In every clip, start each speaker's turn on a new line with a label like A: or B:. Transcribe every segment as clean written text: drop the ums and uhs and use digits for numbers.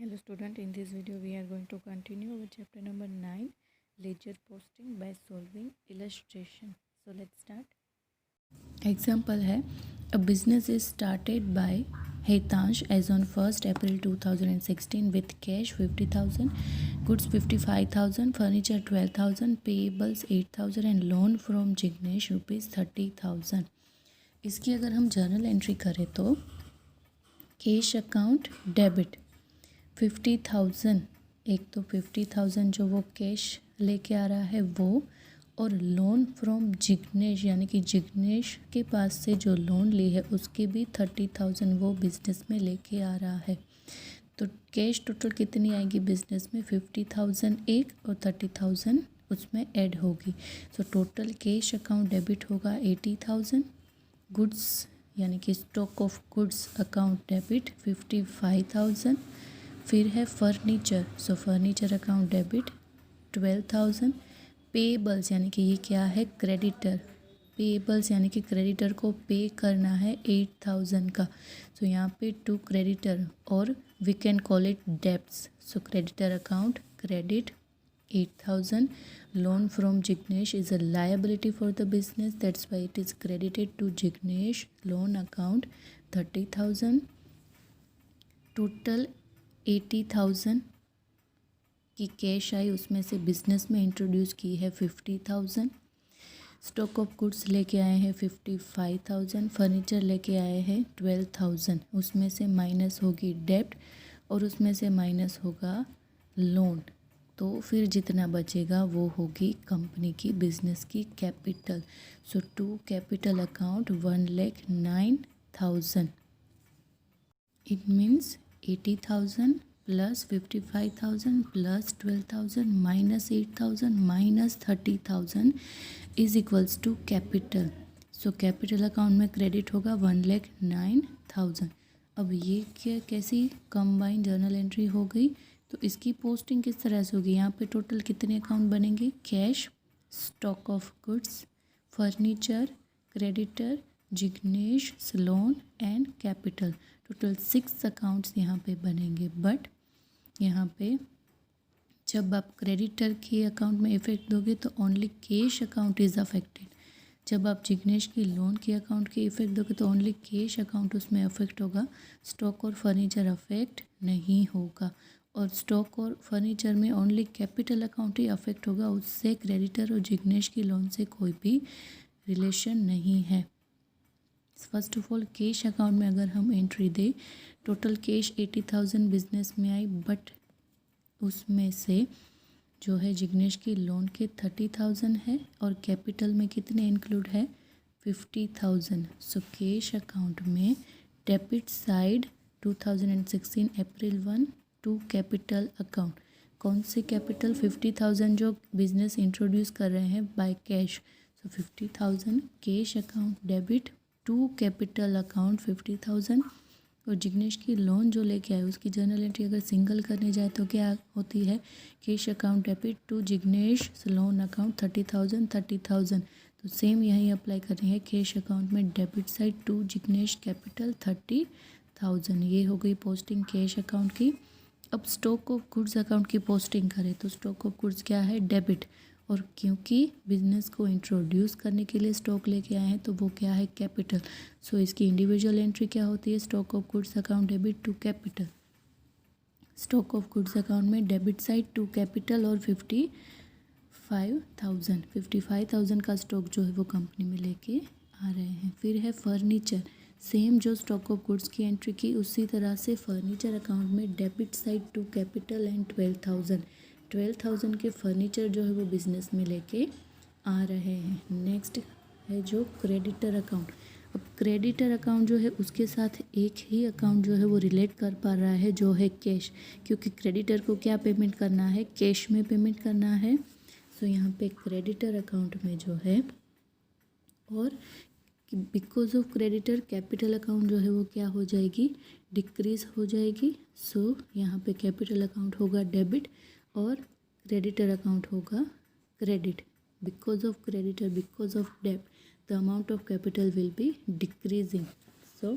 A: Hello student, in this video we are going to continue with chapter number 9, ledger posting by solving illustration. So let's start. Example है, a business is started by Hetansh as on 1st April 2016 with cash 50,000, goods 55,000, furniture 12,000, payables 8,000 and loan from Jignesh rupees 30,000. इसकी अगर हम journal entry करें तो cash account debit 50,000, एक तो 50,000 जो वो कैश लेके आ रहा है वो, और लोन फ्रॉम जिग्नेश यानी कि जिग्नेश के पास से जो लोन ली है उसकी भी 30,000 वो बिज़नेस में लेके आ रहा है। तो कैश टोटल कितनी आएगी बिज़नेस में? 50,000 एक और 30,000 उसमें ऐड होगी। So total cash account debit होगा 80,000, गुड्स यानी कि stock of goods account debit 55,000, फिर है फर्नीचर, सो फर्नीचर अकाउंट डेबिट 12,000, पेएबल्स यानी कि ये क्या है? क्रेडिटर, पेएबल्स यानी कि क्रेडिटर को पे करना है 8,000 का। सो यहाँ पे टू क्रेडिटर और we can call it debts. So creditor account credit 8,000, loan from Jignesh is a liability for the business, that's why it is credited to Jignesh loan account 30,000, total 80,000 की cash I, उसमें से business में introduce की है 50,000, stock of goods लेके आए हैं 55,000, furniture लेके आए हैं 12,000, उसमें से माइनस होगी डेब्ट और उसमें से माइनस होगा लोन, तो फिर जितना बचेगा वो होगी कंपनी की बिजनेस की capital. So to capital account 1,09,000, it means 80,000 plus 55,000 plus 12,000 minus 8,000 minus 30,000 is equals to capital. So capital account में क्रेडिट होगा 1,09,000। अब ये क्या कैसी कंबाइंड जर्नल एंट्री हो गई? तो इसकी पोस्टिंग किस तरह से होगी? यहाँ पे टोटल कितने अकाउंट बनेंगे? Cash, stock of goods, furniture, creditor, Jignesh loan and capital, total 6 accounts यहाँ पे बनेंगे। बट यहाँ पे जब आप क्रेडिटर के अकाउंट में इफेक्ट दोगे तो only cash account is affected, जब आप जिग्नेश की लोन के अकाउंट के इफेक्ट दोगे तो ओनली कैश अकाउंट उसमें अफेक्ट होगा, स्टॉक और फर्नीचर अफेक्ट नहीं होगा। और स्टॉक और फर्नीचर में ओनली कैपिटल अकाउंट ही अफेक्ट होगा, उससे क्रेडिटर और जिग्नेश की लोन से कोई भी रिलेशन नहीं है। First of all cash account में अगर हम एंट्री दें, टोटल कैश 80,000 बिजनेस में आई, बट उसमें से जो है जिग्नेश की लोन के 30,000 है और कैपिटल में कितने इंक्लूड है? 50,000। सो कैश अकाउंट में debit side 2016 April 1 to capital account, कौन से कैपिटल? 50,000 जो बिजनेस इंट्रोड्यूस कर रहे हैं by cash, so 50,000 cash account debit to capital account 50,000, और जिग्नेश की लोन जो लेके आए उसकी जर्नल एंट्री अगर सिंगल करने जाए तो क्या होती है? Cash account debit to Jignesh loan account 30,000। तो सेम यही अप्लाई कर रही है, कैश अकाउंट में debit side to Jignesh capital 30,000, ये हो गई पोस्टिंग कैश अकाउंट की। अब स्टॉक ऑफ गुड्स अकाउंट की पोस्टिंग करें तो स्टॉक ऑफ गुड्स क्या है? डेबिट, और क्योंकि बिजनेस को इंट्रोड्यूस करने के लिए स्टॉक लेके आए हैं तो वो क्या है? कैपिटल। सो इसकी इंडिविजुअल एंट्री क्या होती है? Stock of goods account debit to capital, stock of goods account में डेबिट साइड टू कैपिटल और 55,000 का स्टॉक जो है वो कंपनी में लेके आ रहे हैं। फिर है फर्नीचर, सेम जो स्टॉक ऑफ गुड्स की एंट्री की उसी तरह से फर्नीचर अकाउंट में debit side to capital and 12,000 के फर्नीचर जो है वो बिजनेस में लेके आ रहे हैं। नेक्स्ट है जो क्रेडिटर अकाउंट, अब क्रेडिटर अकाउंट जो है उसके साथ एक ही अकाउंट जो है वो रिलेट कर पा रहा है जो है कैश, क्योंकि क्रेडिटर को क्या पेमेंट करना है? कैश में पेमेंट करना है। सो यहाँ पे क्रेडिटर अकाउंट में जो है, और because of creditor capital account जो है वो क्या हो जाएगी? डिक्रीज हो जाएगी। सो यहाँ पे कैपिटल अकाउंट होगा डेबिट और क्रेडिटर अकाउंट होगा credit. Because of creditor, because of डेब्ट, the amount of capital will be decreasing. So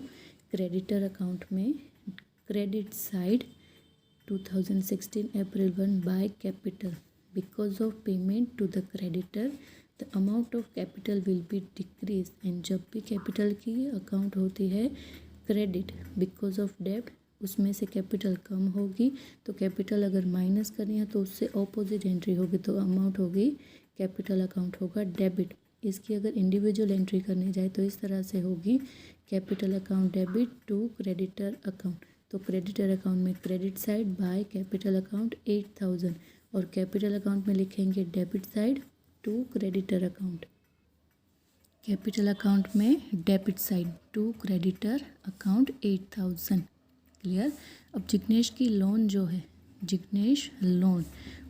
A: creditor account में credit side 2016 April 1 by capital. Because of payment to the creditor, the amount of capital will be decreased. And जब भी capital की account होती है credit because of डेब्ट, उसमें से capital कम होगी, तो कैपिटल अगर माइनस करनी है तो उससे ऑपोजिट एंट्री होगी, तो अमाउंट होगी कैपिटल अकाउंट होगा डेबिट। इसकी अगर इंडिविजुअल एंट्री करनी जाए तो इस तरह से होगी capital account debit to creditor account. तो क्रेडिटर अकाउंट में credit side by capital account 8000 और कैपिटल अकाउंट में लिखेंगे debit side to creditor account. Capital account में debit side to creditor account 8000। Clear. अब जिग्नेश की लोन जो है, जिग्नेश लोन,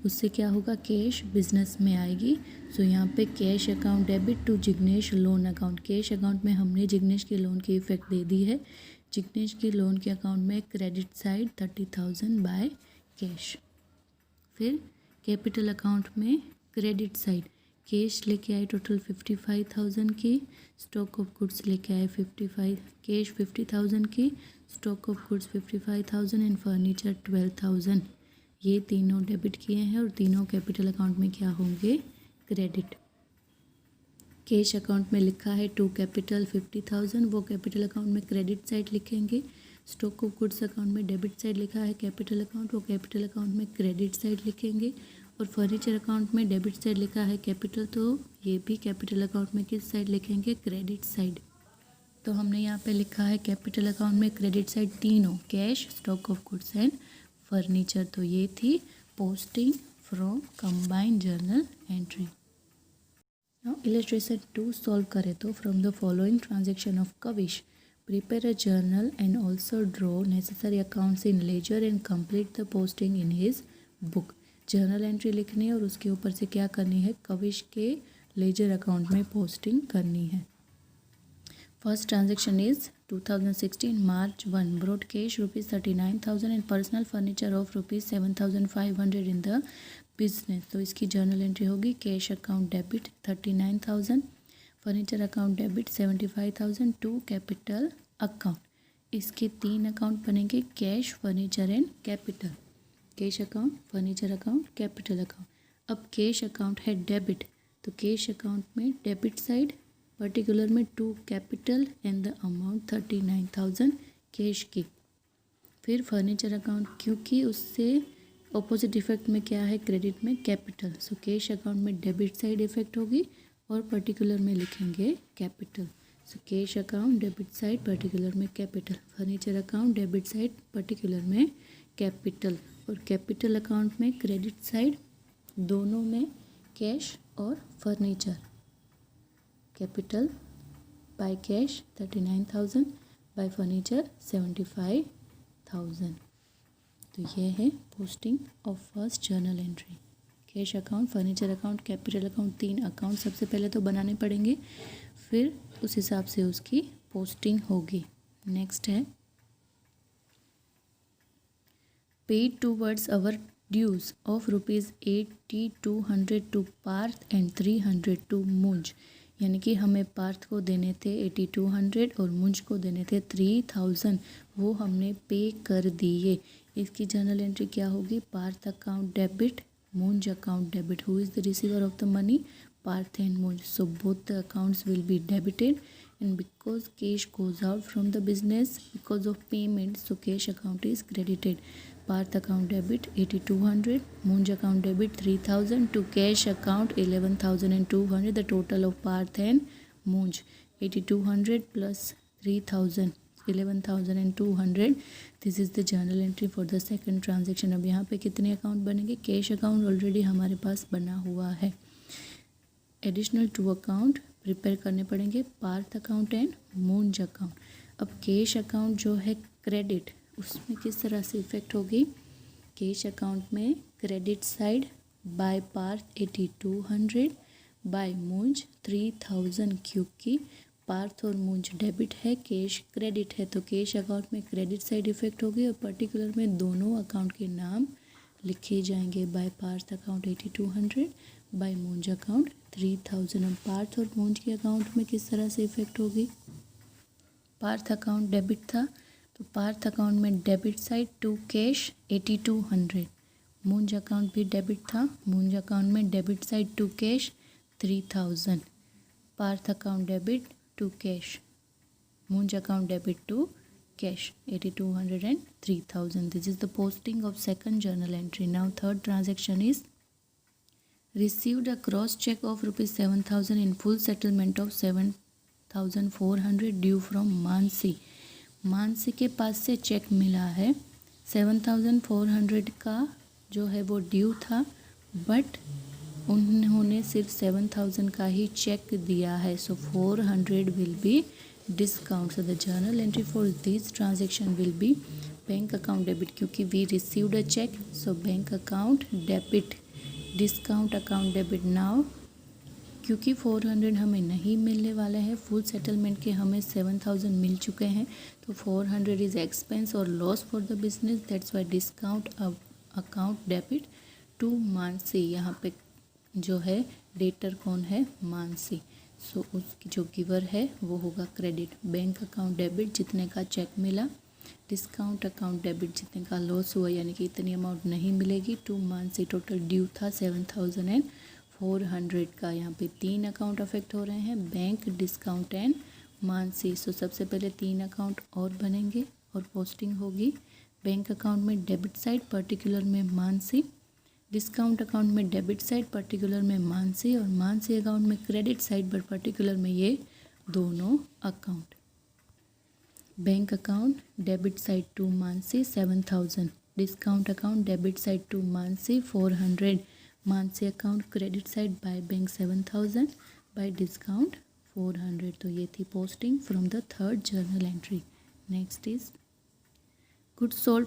A: उससे क्या होगा, कैश बिजनेस में आएगी। सो यहाँ पे cash account debit to Jignesh loan account. Cash account में हमने जिग्नेश की लोन की इफेक्ट दे दी है। जिग्नेश की लोन के अकाउंट में क्रेडिट साइड 30,000 बाय कैश। फिर कैपिटल अकाउंट में क्रेडिट साइड कैश लेके आए टोटल 55,000 की, स्टॉक ऑफ गुड्स लेके आए 55, कैश 50,000 की, stock of goods 55,000 and furniture 12,000। ये तीनों डेबिट किए हैं और तीनों कैपिटल अकाउंट में क्या होंगे, क्रेडिट। कैश अकाउंट में लिखा है टू कैपिटल 50,000, वो कैपिटल अकाउंट में क्रेडिट साइड लिखेंगे। स्टॉक ऑफ गुड्स अकाउंट में डेबिट साइड लिखा है कैपिटल अकाउंट, वो कैपिटल अकाउंट में क्रेडिट साइड लिखेंगे। और फर्नीचर अकाउंट में डेबिट साइड लिखा है कैपिटल, तो ये भी कैपिटल अकाउंट में किस साइड लिखेंगे, क्रेडिट साइड। तो हमने यहाँ पे लिखा है कैपिटल अकाउंट में क्रेडिट साइड तीनों, cash, stock of goods and furniture. तो ये थी posting from combined journal entry. Now illustration 2 solve करें तो from the following transaction of Kavish prepare a journal and also draw necessary accounts in ledger and complete the posting in his book। Journal entry लिखनी है और उसके ऊपर से क्या करनी है, कविश के लेजर अकाउंट में पोस्टिंग करनी है। First transaction is 2016 March 1 brought cash ₹39,000 and personal furniture of ₹7,500 in the business। तो इसकी जर्नल एंट्री होगी cash account debit 39,000, furniture account debit 75,000 to capital account. इसके 3 अकाउंट बनेंगे, cash, furniture and capital. Cash account, furniture account, capital account. अब cash account है debit, तो cash account में debit side particular में to capital and the amount 39,000 cash की। फिर furniture account, क्योंकि उससे ऑपोजिट इफेक्ट में क्या है, क्रेडिट में कैपिटल, सो कैश अकाउंट में डेबिट साइड इफेक्ट होगी और पर्टिकुलर में लिखेंगे capital. So cash account debit side particular में capital, furniture account debit side particular में कैपिटल, और कैपिटल अकाउंट में क्रेडिट साइड दोनों में कैश और furniture. Capital by cash 39,000, by furniture 75,000। तो ये है posting of first journal entry. Cash account, furniture account, capital account, 3 account सबसे पहले तो बनाने पड़ेंगे, फिर उस हिसाब से उसकी पोस्टिंग होगी। नेक्स्ट है paid towards our dues of ₹8200 to Parth and 300 to Munj. यानी कि हमें पार्थ को देने थे 8200 और मुंज को देने थे 3000, वो हमने पे कर दिए। इसकी जर्नल एंट्री क्या होगी, Parth account debit, Munj account debit. Who is the receiver of the money, Parth and Munj. So both the accounts will be debited and because cash goes out from the business because of payment, so cash account is credited। Parth account debit 8200, Munj account debit 3000 to cash account 11,200। the total of Parth and Munj 8200 plus 3000 11,200। this is the journal entry for the second transaction। अब यहाँ पे कितने account बनेंगे, cash account already हमारे पास बना हुआ है, additional 2 account prepare करने पड़ेंगे, Parth account and Munj account. अब कैश अकाउंट जो है क्रेडिट, उसमें किस तरह से इफेक्ट होगी, कैश अकाउंट में credit side by Parth 8200, by Munj 3000, क्योंकि पार्थ और मुंज डेबिट है, कैश क्रेडिट है, तो कैश अकाउंट में क्रेडिट साइड इफेक्ट होगी और पर्टिकुलर में दोनों अकाउंट के नाम लिखे जाएंगे, बाय पार्थ अकाउंट 8200, बाय मुंज अकाउंट 3000। अब पार्थ और मुंज के अकाउंट में किस तरह से इफेक्ट होगी, पार्थ अकाउंट डेबिट था, तो पार्थ अकाउंट में debit side to cash 8200, Munj account भी डेबिट था, मूंज अकाउंट में debit side to cash 3000, Parth account debit to cash, Munj account debit to cash 8200 and 3000. This is the posting of second journal entry. Now third transaction is received a cross check of rupees 7000 in full settlement of 7400 due from Mansi. Mansi के पास से check मिला है 7400 का जो है वो due था, but उन्होंने सिर्फ 7000 का ही चेक दिया है. सो 400 will be discount. So the journal entry for this transaction will be bank account debit, क्योंकि we received a check, so bank account debit, discount account debit. now क्योंकि 400 हमें नहीं मिलने वाला है, फुल सेटलमेंट के हमें 7000 मिल चुके हैं, तो 400 इज़ एक्सपेंस और loss for the business, that's why discount account debit to Mansi. यहाँ पे जो है डेटर कौन है, मानसी. सो उसकी जो गिवर है वो होगा क्रेडिट. बैंक अकाउंट डेबिट जितने का चेक मिला, डिस्काउंट अकाउंट डेबिट जितने का लॉस हुआ, यानी कि इतनी अमाउंट नहीं मिलेगी टू मानसी. टोटल ड्यू था 7400 का. यहाँ पे 3 अकाउंट अफेक्ट हो रहे हैं, bank, discount and Mansi. So सबसे पहले 3 अकाउंट और बनेंगे और पोस्टिंग होगी. बैंक अकाउंट में डेबिट साइड पर्टिकुलर में मानसी, डिस्काउंट अकाउंट में डेबिट साइड पर्टिकुलर में मानसी, और मानसी अकाउंट में क्रेडिट साइड पर पर्टिकुलर में ये दोनों account. Bank account debit side to Mansi 7000, discount account debit side to Mansi 400, Mansi account credit side by bank 7000, by discount 400. तो ये थी posting from the third journal entry. Next is goods sold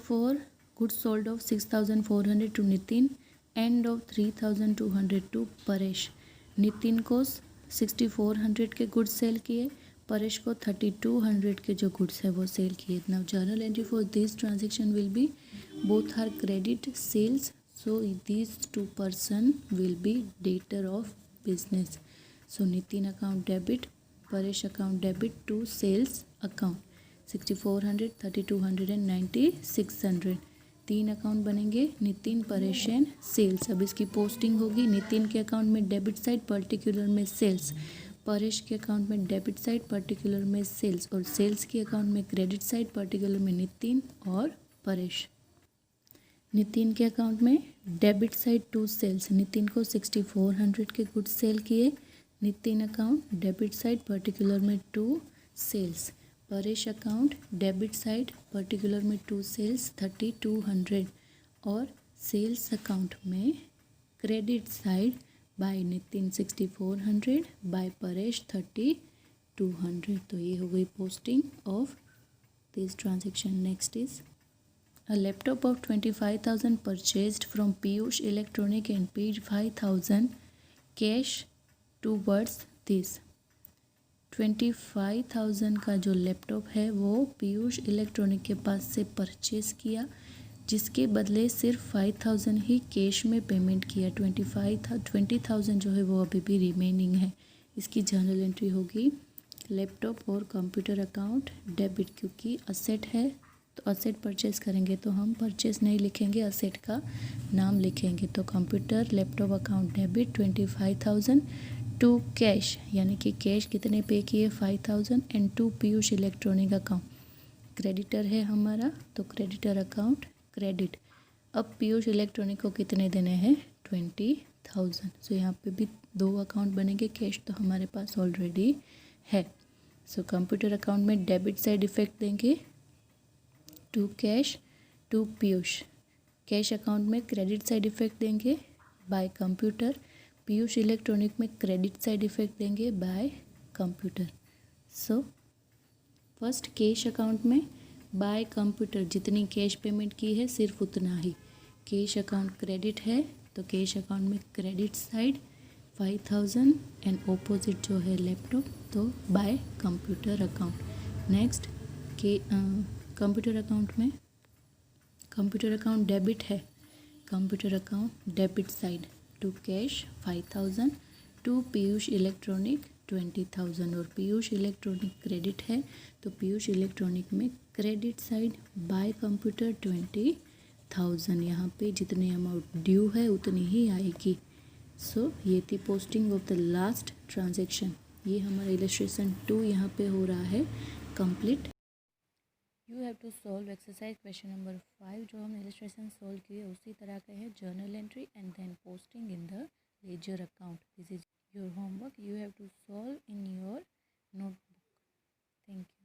A: of 6400 to Nitin, and of 3200 to Paresh. Nitin को 6400 के goods sale किए, परेश को 3200 के जो goods है वो सेल किए. Now journal entry for this transaction will be both are credit sales, so these 2 person will be debtor of business. So Nitin account debit, Paresh account debit to sales account 6400, 3200 and 9600. 3 account बनेंगे, Nitin, Paresh and sales. अब इसकी posting होगी. नितिन के account में debit side particular में sales, Paresh के account में debit side particular में सेल्स, और सेल्स के अकाउंट में क्रेडिट साइड पर्टिकुलर में नितिन और परेश. नितिन के अकाउंट में debit side to sales, Nitin को 6400 के गुड्स सेल किए, Nitin account debit side particular में to sales, Paresh account debit side particular में टू सेल्स 3200, और सेल्स अकाउंट में credit side by Nitin 6400, bye Paresh 3200. तो ये हो गई posting of this transaction. Next is a laptop of 25,000 purchased from Piyush Electronic and paid 5,000 cash towards this. 25,000 का जो laptop है वो पीयूष इलेक्ट्रॉनिक के पास से परचेज़ किया, जिसके बदले सिर्फ 5,000 ही कैश में पेमेंट किया. 20,000 जो है वो अभी भी रिमेनिंग है. इसकी जर्नल एंट्री होगी लैपटॉप और कंप्यूटर अकाउंट डेबिट, क्योंकि असेट है तो असेट परचेज़ करेंगे तो हम परचेज़ नहीं लिखेंगे, असेट का नाम लिखेंगे. तो computer laptop account debit 25,000 to cash, यानी कि कैश कितने पे किए 5,000, and to Piyush electronic account. Creditor है हमारा तो क्रेडिटर अकाउंट क्रेडिट. अब पीयूष इलेक्ट्रॉनिक को कितने देने हैं 20,000. सो यहाँ पे भी 2 अकाउंट बनेंगे, कैश तो हमारे पास ऑलरेडी है. सो कंप्यूटर अकाउंट में डेबिट साइड इफेक्ट देंगे to cash to Piyush, cash account में क्रेडिट साइड इफेक्ट देंगे बाय कंप्यूटर, पीयूष इलेक्ट्रॉनिक में क्रेडिट साइड इफेक्ट देंगे by computer. So first cash account में बाय कंप्यूटर जितनी कैश पेमेंट की है सिर्फ उतना ही. कैश अकाउंट क्रेडिट है तो कैश अकाउंट में क्रेडिट साइड 5,000 एंड ऑपोजिट जो है लैपटॉप, तो बाय कंप्यूटर अकाउंट. नेक्स्ट के कंप्यूटर अकाउंट में कंप्यूटर अकाउंट डेबिट है, computer account debit side to cash 5,000, to Piyush electronic 20,000, और पीयूष इलेक्ट्रॉनिक क्रेडिट है तो पीयूष इलेक्ट्रॉनिक में क्रेडिट साइड बाय कंप्यूटर 20,000, यहाँ पे जितने अमाउंट ड्यू है उतनी ही आएगी। सो ये थी posting of the last transaction. ये हमारा इलस्ट्रेशन 2 यहाँ पे हो रहा है complete. You have to solve exercise question number 5 जो हमने इलस्ट्रेशन सॉल्व किए उसी तरह का है। Journal entry and then posting in the ledger account. This is your homework, you have to solve in your notebook. Thank you.